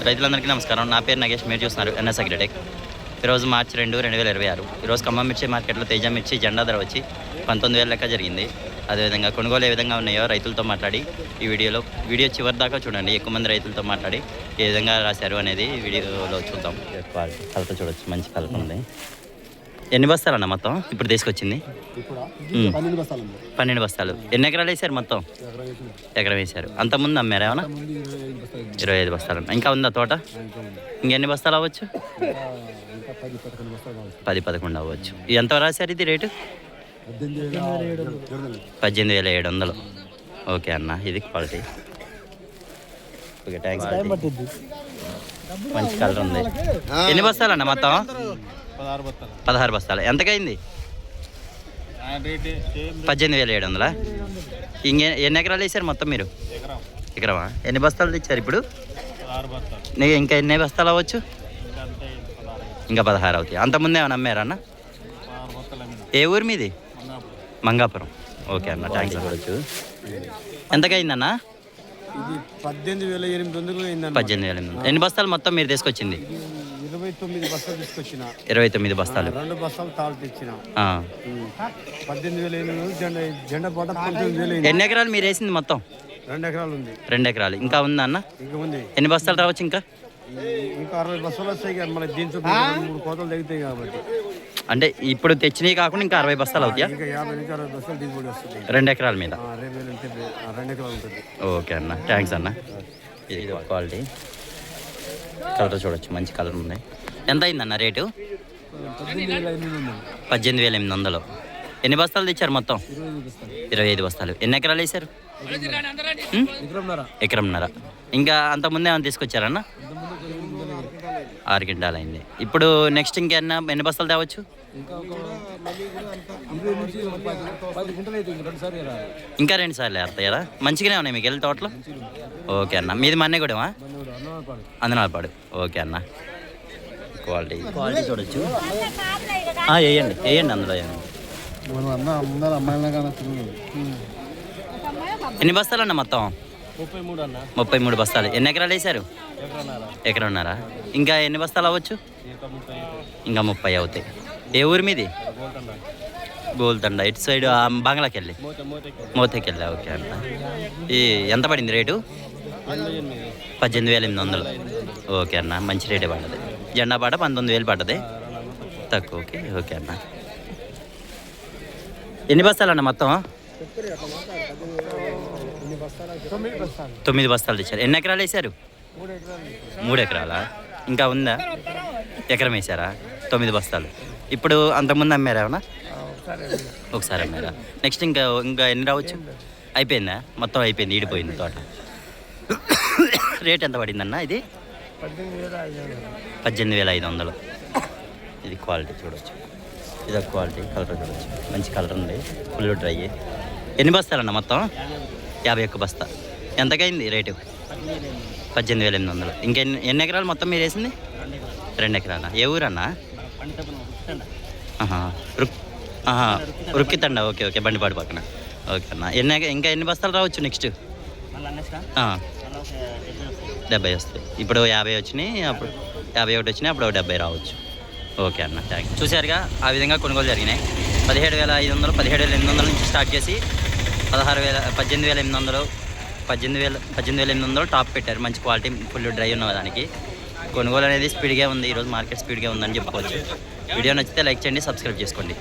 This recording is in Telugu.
రైతులందరికీ నమస్కారం. నా పేరు నగేష్. మీరు చూస్తున్నారు ఎన్ఎస్ అగ్రిటెక్. ఈరోజు మార్చి 2, 2026. ఈరోజు ఖమ్మం మిర్చి మార్కెట్లో తేజ మిర్చి జెండా ధర వచ్చి 19,000 లెక్క జరిగింది. అదేవిధంగా కొనుగోలు ఏ విధంగా ఉన్నాయో రైతులతో మాట్లాడి ఈ వీడియో చివరి దాకా చూడండి. ఎక్కువ మంది రైతులతో మాట్లాడి ఏ విధంగా రాశారు అనేది వీడియోలో చూద్దాం. కలత చూడొచ్చు, మంచి కలత ఉంది. ఎన్ని బస్తాలు అన్న మొత్తం ఇప్పుడు తీసుకొచ్చింది? 12 బస్తాలు. ఎన్ని ఎకరాలు వేసారు మొత్తం? ఎకరం వేసారు. అంతకుముందు అమ్మారు ఏమన్నా? 25 బస్తాలు. ఇంకా ఉందా తోట? ఇంకెన్ని బస్తాలు అవ్వచ్చు? 10-11 అవ్వచ్చు. ఎంత రాశారు ఇది రేటు? 18,700. ఓకే అన్న, ఇది క్వాలిటీ. Okay, thanks. మంచి కలర్ ఉంది. ఎన్ని బస్తాలు అన్న మొత్తం? 16 బస్తాలు. ఎంతకైంది? 18,700. ఎన్ని ఎకరాలు వేసారు మొత్తం మీరు? ఎకరమా? ఎన్ని బస్తాలు తెచ్చారు ఇప్పుడు? ఇంకా ఎన్ని బస్తాలు అవ్వచ్చు? ఇంకా 16 అవుతాయి. అంతకుముందు ఏమన్నా అమ్మారా అన్న? ఏ ఊరు మీది? మంగాపురం. ఓకే అన్న, థ్యాంక్స్. చూడవచ్చు. ఎంతకైందన్న? 18,800. ఎన్ని బస్తాలు మొత్తం మీరు తీసుకొచ్చింది? 29 బస్తాలు తీసుకొచ్చిన. 29 బస్తాలు. 2 బస్తాలు తాళ్ళు తెచ్చిన. 18,800. జెండా పాట 19,000. ఎన్ని ఎకరాలు మీరు వేసింది మొత్తం? 2 ఎకరాలు ఉంది. 2 ఎకరాలు. ఇంకా ఉందా అన్న? ఇంకా ఉంది. ఎన్ని బస్తాలు రావచ్చు? ఇంకా 60 బస్తాలు వస్తాయి. మన దీంతో 3 కోతలు తగ్గుతాయి కాబట్టి. అంటే ఇప్పుడు తెచ్చినవి కాకుండా ఇంకా 60 బస్తాలు అవుతాయా? ఇంకా 50-60 బస్తాలు దిగుబడి వస్తుంది 2 ఎకరాల మీద. 2 ఎకరాలు ఉంటుంది. ఓకే అన్న, థ్యాంక్స్ అన్న. ఇది క్వాలిటీ. కలర్ చూడొచ్చు, మంచి కలర్ ఉంది. ఎంత అయిందన్న రేటు? 18,800. ఎన్ని బస్తాలు తెచ్చారు మొత్తం? 25 బస్తాలు. ఎన్ని ఎకరాలు వేసారు? ఎకరంన్నర. ఇంకా అంతకుముందే ఏమైనా తీసుకొచ్చారన్న? 6 క్వింటాలు అయింది. ఇప్పుడు నెక్స్ట్ ఇంకేమన్నా ఎన్ని బస్తాలు తేవచ్చు? ఇంకా 2 సార్లు వేస్తాయా? మంచిగానే ఉన్నాయి మీకు వెళ్ళి తోటలో? ఓకే అన్న, మీది మన్నెగూడెమా? అందనాలపాడు. ఓకే అన్న, క్వాలిటీ చూడొచ్చు. వేయండి అందులో. ఎన్ని బస్తాలు అన్న మొత్తం? 33 బస్తాలు. ఎన్ని ఎకరాలు వేసారు? ఎకరన్నారా? ఇంకా ఎన్ని బస్తాలు అవ్వచ్చు? ఇంకా 30 అవుతాయి. ఏ ఊరు మీది? గోల్తండ. ఇటు సైడ్ బంగ్లాకి వెళ్ళి మోతకి వెళ్ళా. ఓకే అన్న, ఈ ఎంత పడింది రేటు? 18,800. ఓకే అన్న, మంచి రేటే పడ్డది. జెండా పాట 19,000 పడ్డది, తక్కువ. ఓకే. ఓకే అన్న, ఎన్ని బస్తాలు అన్న మొత్తం? 9 బస్తాలు తెచ్చారు. ఎన్ని ఎకరాలు వేసారు? 3 ఎకరాలా? ఇంకా ఉందా? ఎకరం వేసారా? 9 బస్తాలు. ఇప్పుడు అంతకుముందు అమ్మారా ఏమన్నా? ఒకసారి అమ్మారా? నెక్స్ట్ ఇంకా ఎన్ని రావచ్చు? అయిపోయిందా? మొత్తం అయిపోయింది, ఈడిపోయింది తోట. రేట్ ఎంత పడిందన్న ఇది? 18,500. ఇది క్వాలిటీ చూడవచ్చు. ఇది ఒక క్వాలిటీ. కలర్ చూడవచ్చు, మంచి కలర్ ఉంది, ఫుల్ డ్రై. ఎన్ని బస్తాలన్న మొత్తం? 51 బస్తా. ఎంతకైంది రేటు? 18,800. ఎన్ని ఎకరాలు మొత్తం మీరు వేసింది? 2 ఎకరాలా? ఏ ఊరన్నా? రుక్కితండ. ఓకే. ఓకే, బండిపాడు పక్కన. ఓకే అన్న, ఇంకా ఎన్ని బస్తాలు రావచ్చు నెక్స్ట్? 70 వస్తాయి. ఇప్పుడు 50 వచ్చినాయి, అప్పుడు 51 వచ్చినాయి, అప్పుడు 70 రావచ్చు. ఓకే అన్న, థ్యాంక్ యూ. చూసారుగా, ఆ విధంగా కొనుగోలు జరిగినాయి. 17,500, 17,800 నుంచి స్టార్ట్ చేసి 18,800 టాప్ పెట్టారు. మంచి క్వాలిటీ, ఫుల్ డ్రై ఉన్న దానికి. కొనుగోలు అనేది స్పీడ్గా ఉంది. ఈరోజు మార్కెట్ స్పీడ్గా ఉందని చెప్పుకోవచ్చు. వీడియో నచ్చితే లైక్ చేయండి, సబ్స్క్రైబ్ చేసుకోండి.